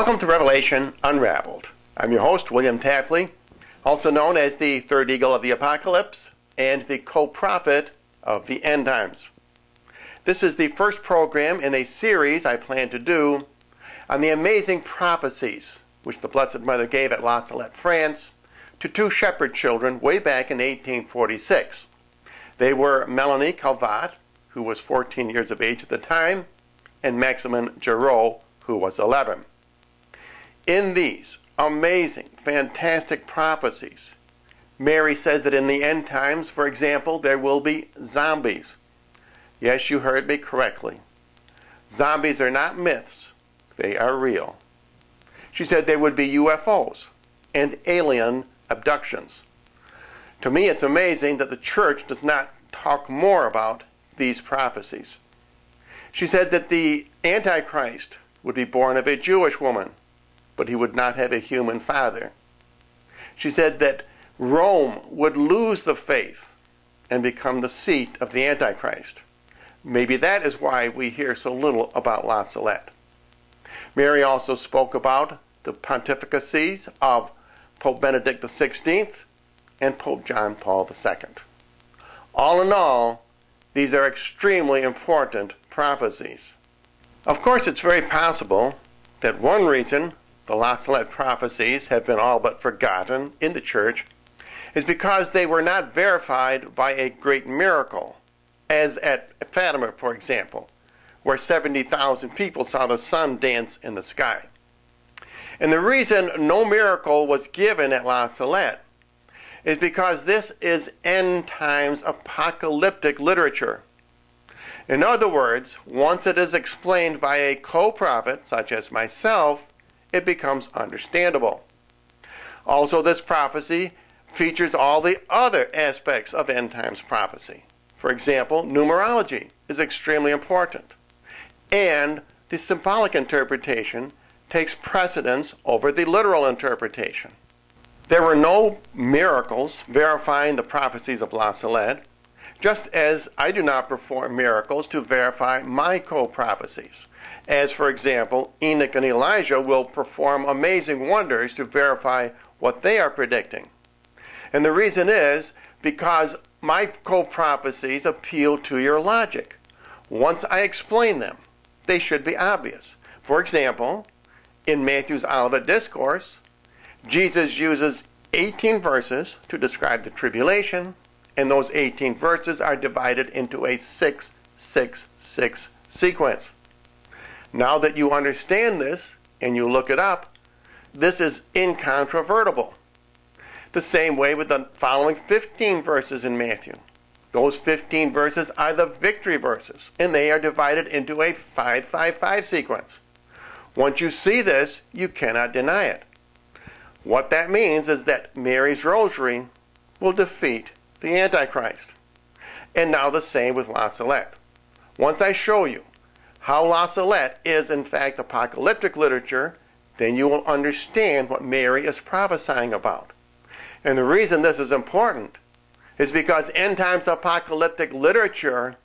Welcome to Revelation Unraveled. I'm your host, William Tapley, also known as the third eagle of the apocalypse and the co-prophet of the end times. This is the first program in a series I plan to do on the amazing prophecies which the Blessed Mother gave at La Salette, France, to two shepherd children way back in 1846. They were Melanie Calvat, who was 14 years of age at the time, and Maximin Giraud, who was 11. In these amazing, fantastic prophecies, Mary says that in the end times, for example, there will be zombies. Yes, you heard me correctly. Zombies are not myths. They are real. She said there would be UFOs and alien abductions. To me, it's amazing that the church does not talk more about these prophecies. She said that the Antichrist would be born of a Jewish woman, but he would not have a human father. She said that Rome would lose the faith and become the seat of the Antichrist. Maybe that is why we hear so little about La Salette. Mary also spoke about the pontificacies of Pope Benedict XVI and Pope John Paul II. All in all, these are extremely important prophecies. Of course, it's very possible that one reason the La Salette prophecies have been all but forgotten in the church is because they were not verified by a great miracle, as at Fatima, for example, where 70,000 people saw the sun dance in the sky. And the reason no miracle was given at La Salette is because this is end times apocalyptic literature. In other words, once it is explained by a co-prophet, such as myself, it becomes understandable. Also, this prophecy features all the other aspects of end times prophecy. For example, numerology is extremely important, and the symbolic interpretation takes precedence over the literal interpretation. There were no miracles verifying the prophecies of La Salette, just as I do not perform miracles to verify my co-prophecies. As, for example, Enoch and Elijah will perform amazing wonders to verify what they are predicting. And the reason is because my co-prophecies appeal to your logic. Once I explain them, they should be obvious. For example, in Matthew's Olivet Discourse, Jesus uses 18 verses to describe the tribulation, and those 18 verses are divided into a 666 sequence. Now that you understand this, and you look it up, this is incontrovertible. The same way with the following 15 verses in Matthew. Those 15 verses are the victory verses, and they are divided into a 555 sequence. Once you see this, you cannot deny it. What that means is that Mary's rosary will defeat the Antichrist. And now the same with La Salette. Once I show you how La Salette is in fact apocalyptic literature, then you will understand what Mary is prophesying about. And the reason this is important is because end times apocalyptic literature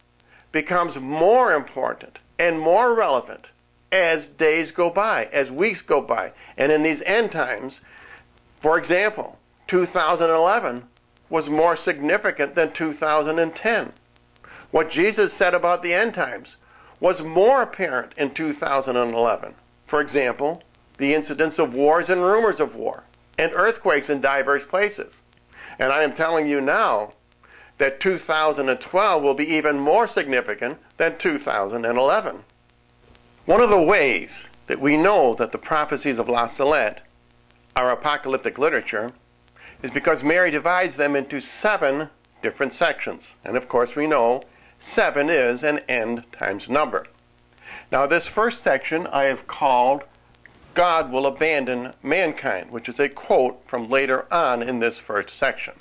becomes more important and more relevant as days go by, as weeks go by. And in these end times, for example, 2011 was more significant than 2010. What Jesus said about the end times was more apparent in 2011. For example, the incidence of wars and rumors of war, and earthquakes in diverse places. And I am telling you now that 2012 will be even more significant than 2011. One of the ways that we know that the prophecies of La Salette are apocalyptic literature is because Mary divides them into 7 different sections. And of course we know 7 is an end times number. Now this first section I have called God Will Abandon Mankind, which is a quote from later on in this first section.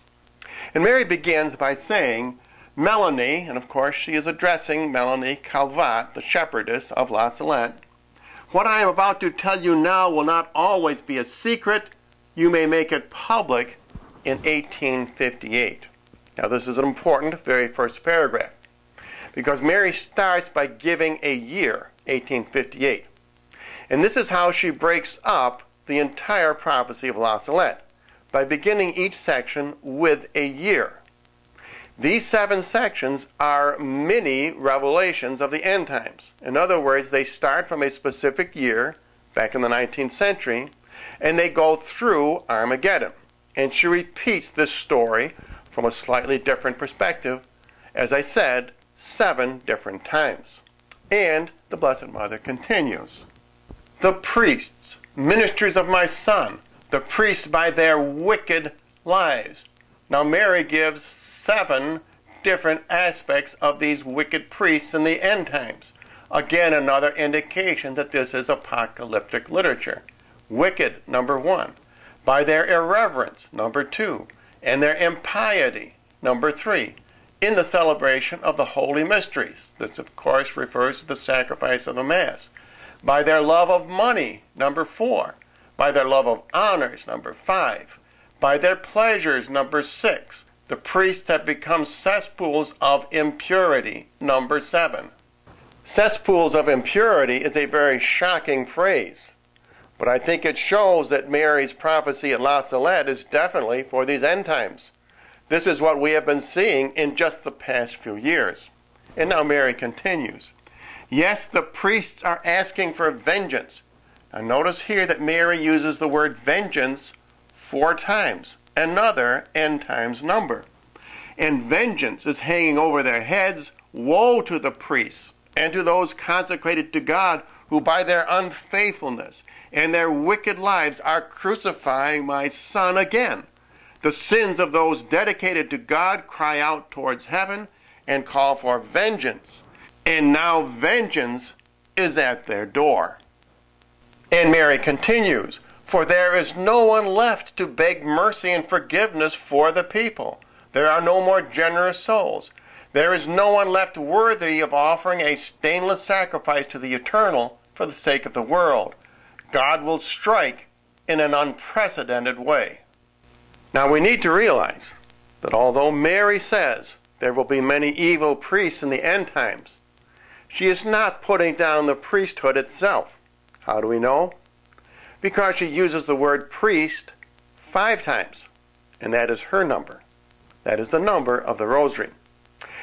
And Mary begins by saying, Melanie, and of course she is addressing Melanie Calvat, the shepherdess of La Salette, what I am about to tell you now will not always be a secret. You may make it public in 1858. Now this is an important very first paragraph, because Mary starts by giving a year, 1858. And this is how she breaks up the entire prophecy of La Salette, by beginning each section with a year. These 7 sections are mini revelations of the end times. In other words, they start from a specific year, back in the 19th century, and they go through Armageddon. And she repeats this story from a slightly different perspective, as I said, 7 different times. And the Blessed Mother continues. The priests, ministers of my Son, the priests by their wicked lives. Now Mary gives 7 different aspects of these wicked priests in the end times. Again, another indication that this is apocalyptic literature. Wicked, number 1. By their irreverence, number 2. And their impiety, number 3. In the celebration of the holy mysteries. This, of course, refers to the sacrifice of the Mass. By their love of money, number 4. By their love of honors, number 5. By their pleasures, number 6. The priests have become cesspools of impurity, number 7. Cesspools of impurity is a very shocking phrase, but I think it shows that Mary's prophecy at La Salette is definitely for these end times. This is what we have been seeing in just the past few years. And now Mary continues. Yes, the priests are asking for vengeance. Now notice here that Mary uses the word vengeance 4 times, another end times number. And vengeance is hanging over their heads. Woe to the priests and to those consecrated to God who by their unfaithfulness and their wicked lives are crucifying my Son again. The sins of those dedicated to God cry out towards heaven and call for vengeance. And now vengeance is at their door. And Mary continues, for there is no one left to beg mercy and forgiveness for the people. There are no more generous souls. There is no one left worthy of offering a stainless sacrifice to the Eternal for the sake of the world. God will strike in an unprecedented way. Now we need to realize that although Mary says there will be many evil priests in the end times, she is not putting down the priesthood itself. How do we know? Because she uses the word priest 5 times, and that is her number. That is the number of the rosary.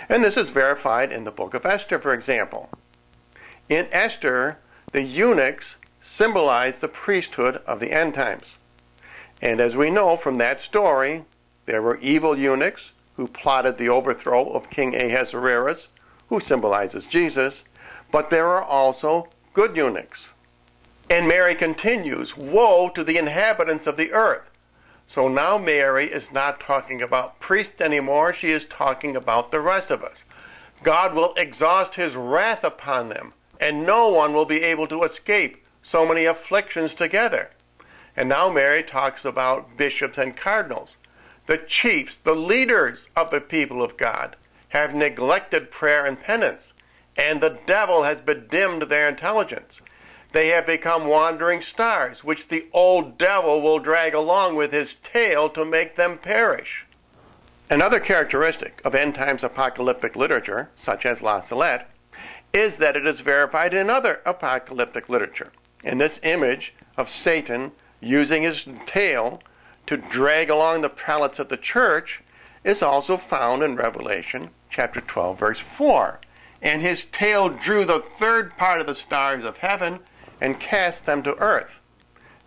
And this is verified in the book of Esther, for example. In Esther, the eunuchs symbolize the priesthood of the end times. And as we know from that story, there were evil eunuchs who plotted the overthrow of King Ahasuerus, who symbolizes Jesus, but there are also good eunuchs. And Mary continues, woe to the inhabitants of the earth. So now Mary is not talking about priests anymore, she is talking about the rest of us. God will exhaust his wrath upon them, and no one will be able to escape so many afflictions together. And now Mary talks about bishops and cardinals. The chiefs, the leaders of the people of God, have neglected prayer and penance, and the devil has bedimmed their intelligence. They have become wandering stars, which the old devil will drag along with his tail to make them perish. Another characteristic of end times apocalyptic literature, such as La Salette, is that it is verified in other apocalyptic literature. And this image of Satan using his tail to drag along the prelates of the church is also found in Revelation chapter 12, verse 4. And his tail drew the 3rd part of the stars of heaven and cast them to earth.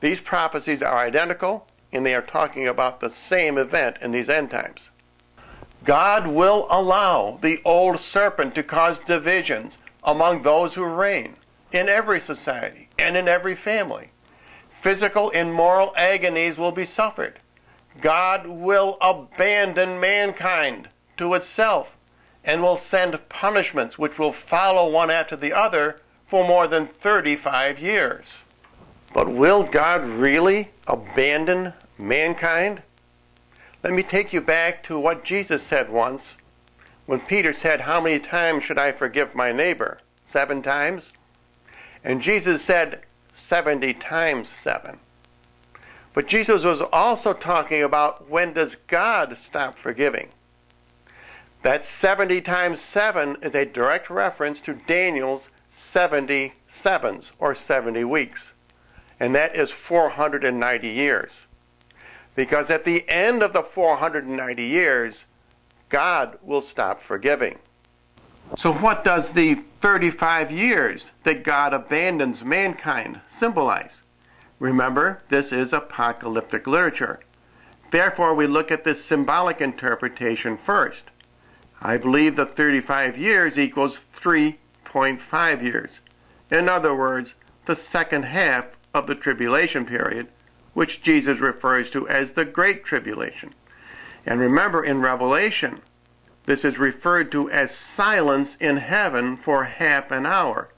These prophecies are identical, and they are talking about the same event in these end times. God will allow the old serpent to cause divisions among those who reign in every society and in every family. Physical and moral agonies will be suffered. God will abandon mankind to itself and will send punishments which will follow one after the other for more than 35 years. But will God really abandon mankind? Let me take you back to what Jesus said once when Peter said, how many times should I forgive my neighbor? 7 times? And Jesus said 70 times 7. But Jesus was also talking about when does God stop forgiving? That 70 times 7 is a direct reference to Daniel's 70 sevens, or 70 weeks. And that is 490 years. Because at the end of the 490 years, God will stop forgiving. So what does the 35 years that God abandons mankind symbolize? Remember, this is apocalyptic literature. Therefore, we look at this symbolic interpretation first. I believe the 35 years equals 3.5 years. In other words, the second half of the tribulation period, which Jesus refers to as the Great Tribulation. And remember, in Revelation, this is referred to as silence in heaven for half an hour.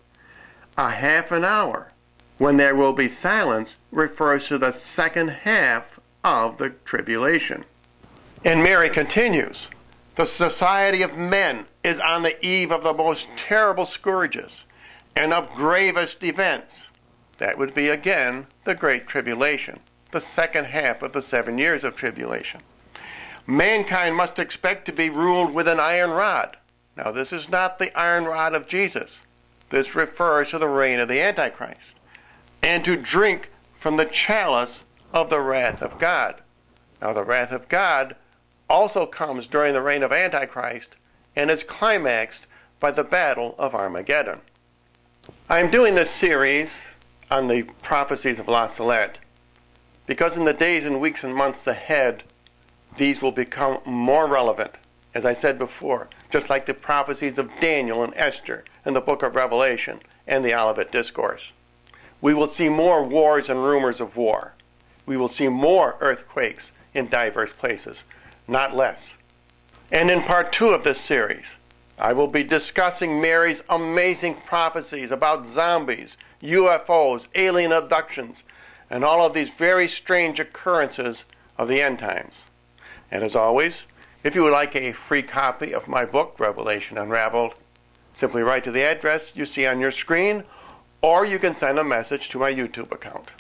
A half an hour, when there will be silence, refers to the second half of the tribulation. And Mary continues, the society of men is on the eve of the most terrible scourges and of gravest events. That would be, again, the Great Tribulation, the second half of the 7 years of tribulation. Mankind must expect to be ruled with an iron rod. Now, this is not the iron rod of Jesus. This refers to the reign of the Antichrist. And to drink from the chalice of the wrath of God. Now, the wrath of God also comes during the reign of Antichrist and is climaxed by the Battle of Armageddon. I am doing this series on the prophecies of La Salette because in the days and weeks and months ahead, these will become more relevant, as I said before, just like the prophecies of Daniel and Esther in the book of Revelation and the Olivet Discourse. We will see more wars and rumors of war. We will see more earthquakes in diverse places, not less. And in part 2 of this series, I will be discussing Mary's amazing prophecies about zombies, UFOs, alien abductions, and all of these very strange occurrences of the end times. And as always, if you would like a free copy of my book, Revelation Unraveled, simply write to the address you see on your screen, or you can send a message to my YouTube account.